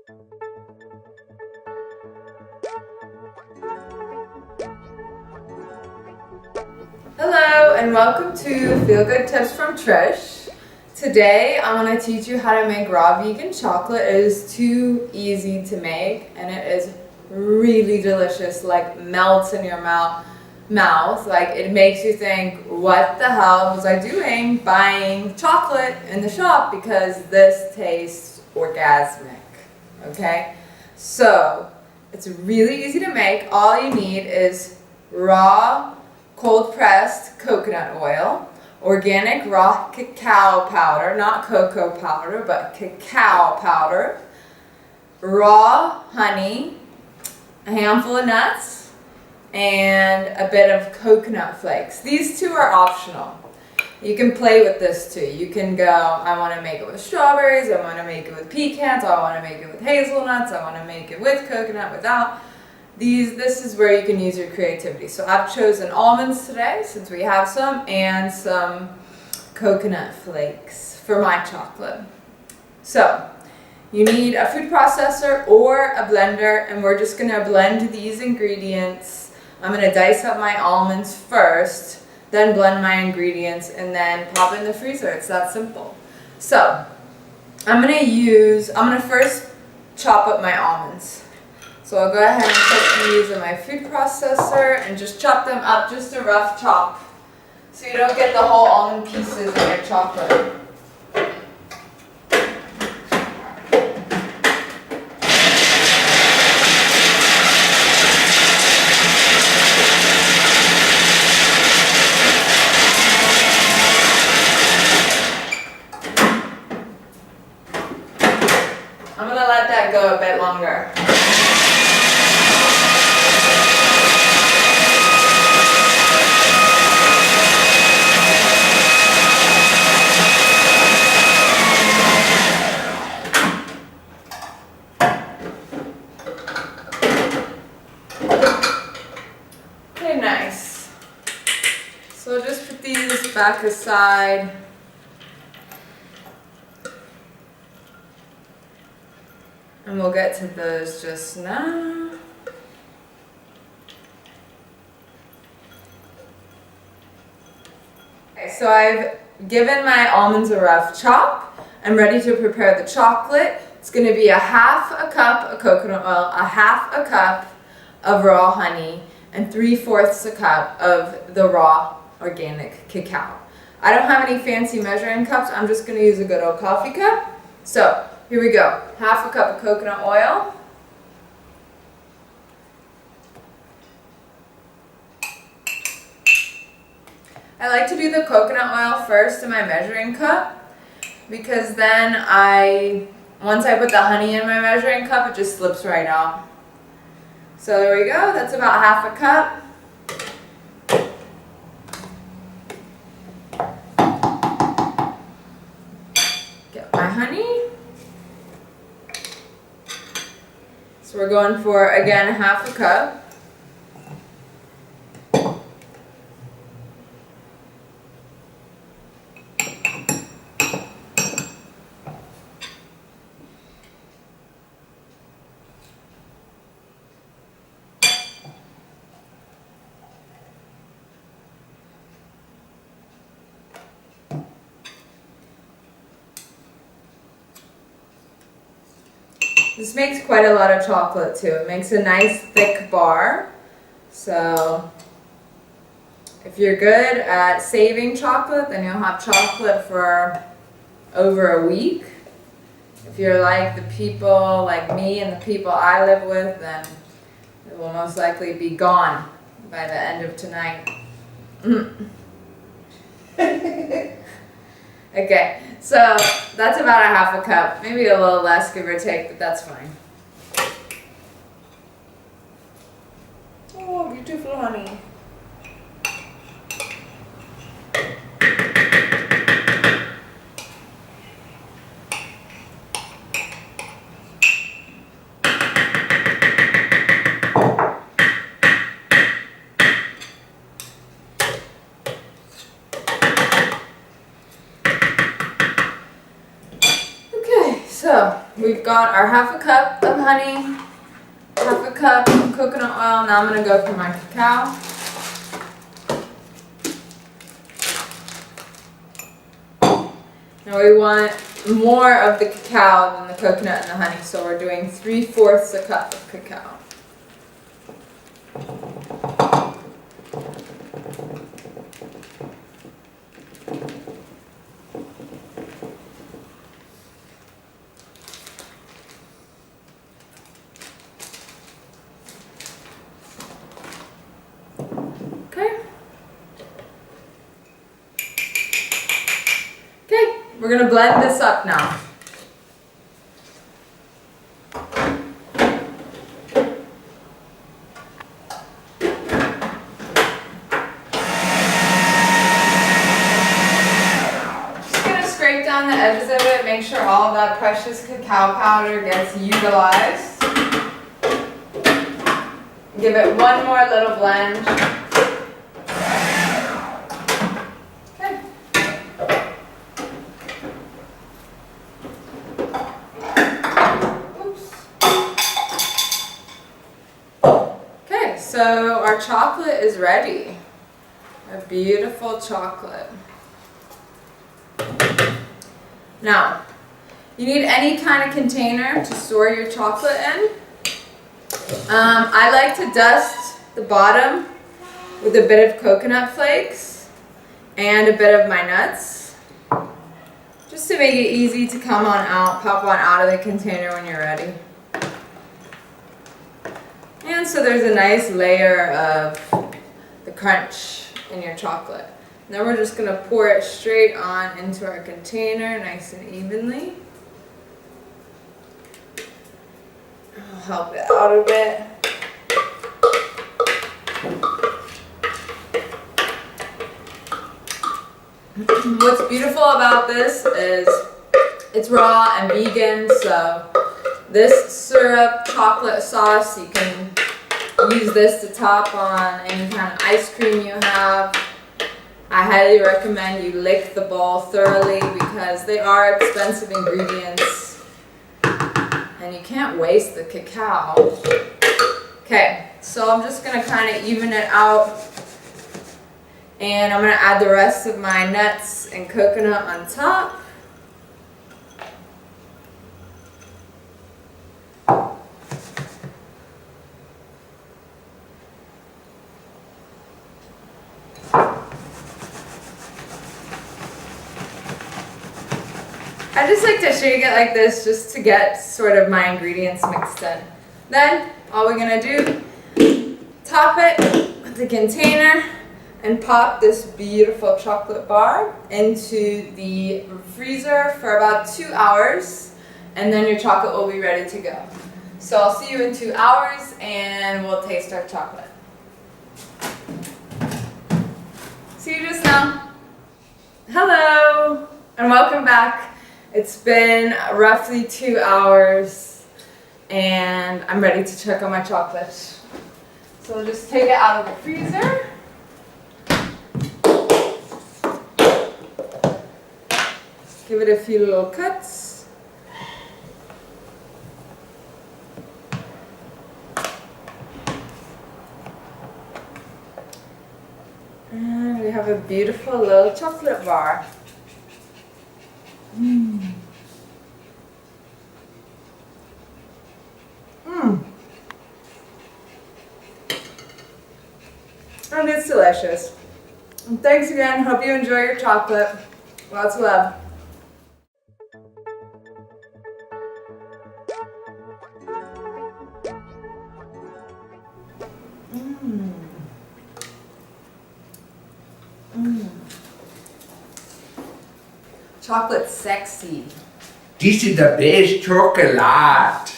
Hello and welcome to Good Tips From Trish. Today I want to teach you how to make raw vegan chocolate. It is too easy to make and it is really delicious, like melts in your mouth. Like it makes you think, what the hell was I doing buying chocolate in the shop, because this tastes orgasmic. Okay, so it's really easy to make. All you need is raw cold pressed coconut oil, organic raw cacao powder, not cocoa powder, but cacao powder, raw honey, a handful of nuts, and a bit of coconut flakes. These two are optional. You can play with this too. You can go, I want to make it with strawberries, I want to make it with pecans, I want to make it with hazelnuts, I want to make it with coconut, without. This is where you can use your creativity. So I've chosen almonds today, since we have some, and some coconut flakes for my chocolate. So you need a food processor or a blender, and we're just going to blend these ingredients. I'm going to dice up my almonds first, then blend my ingredients, and then pop it in the freezer. It's that simple. So I'm going to first chop up my almonds. So I'll go ahead and put these in my food processor and just chop them up, just a rough chop, so you don't get the whole almond pieces in your chocolate. I'm going to let that go a bit longer. Okay, nice. So I'll just put these back aside. And we'll get to those just now. Okay, so I've given my almonds a rough chop. I'm ready to prepare the chocolate. It's going to be a half a cup of coconut oil, a half a cup of raw honey, and 3/4 a cup of the raw organic cacao. I don't have any fancy measuring cups. I'm just going to use a good old coffee cup. So here we go. Half a cup of coconut oil. I like to do the coconut oil first in my measuring cup, because then once I put the honey in my measuring cup, it just slips right out. So there we go. That's about half a cup. Get my honey. So we're going for, again, half a cup. This makes quite a lot of chocolate too. It makes a nice thick bar. So if you're good at saving chocolate, then you'll have chocolate for over a week. If you're like the people like me and the people I live with, then it will most likely be gone by the end of tonight. Okay, so that's about a half a cup, maybe a little less, give or take, but that's fine. Oh, beautiful honey. we've got our half a cup of honey, half a cup of coconut oil. Now I'm going to go for my cacao. Now we want more of the cacao than the coconut and the honey, so we're doing 3/4 a cup of cacao. We're going to blend this up now. Just going to scrape down the edges of it, make sure all of that precious cacao powder gets utilized. Give it one more little blend. So our chocolate is ready. A beautiful chocolate. Now, you need any kind of container to store your chocolate in. I like to dust the bottom with a bit of coconut flakes and a bit of my nuts, just to make it easy to come on out, pop on out of the container when you're ready. And so there's a nice layer of the crunch in your chocolate. Now we're just going to pour it straight on into our container, nice and evenly. I'll help it out a bit. What's beautiful about this is it's raw and vegan, so this syrup chocolate sauce, you can use this to top on any kind of ice cream you have. I highly recommend you lick the bowl thoroughly because they are expensive ingredients and you can't waste the cacao. Okay, so I'm just going to kind of even it out, and I'm going to add the rest of my nuts and coconut on top. I just like to shake it like this just to get sort of my ingredients mixed in. Then all we're going to do, top it with the container and pop this beautiful chocolate bar into the freezer for about 2 hours, and then your chocolate will be ready to go. So I'll see you in 2 hours and we'll taste our chocolate. See you just now. Hello and welcome back. It's been roughly 2 hours and I'm ready to check on my chocolate. So I'll just take it out of the freezer. Give it a few little cuts. And we have a beautiful little chocolate bar. And it's delicious. And thanks again. Hope you enjoy your chocolate. Lots of love. Chocolate's sexy. This is the best chocolate.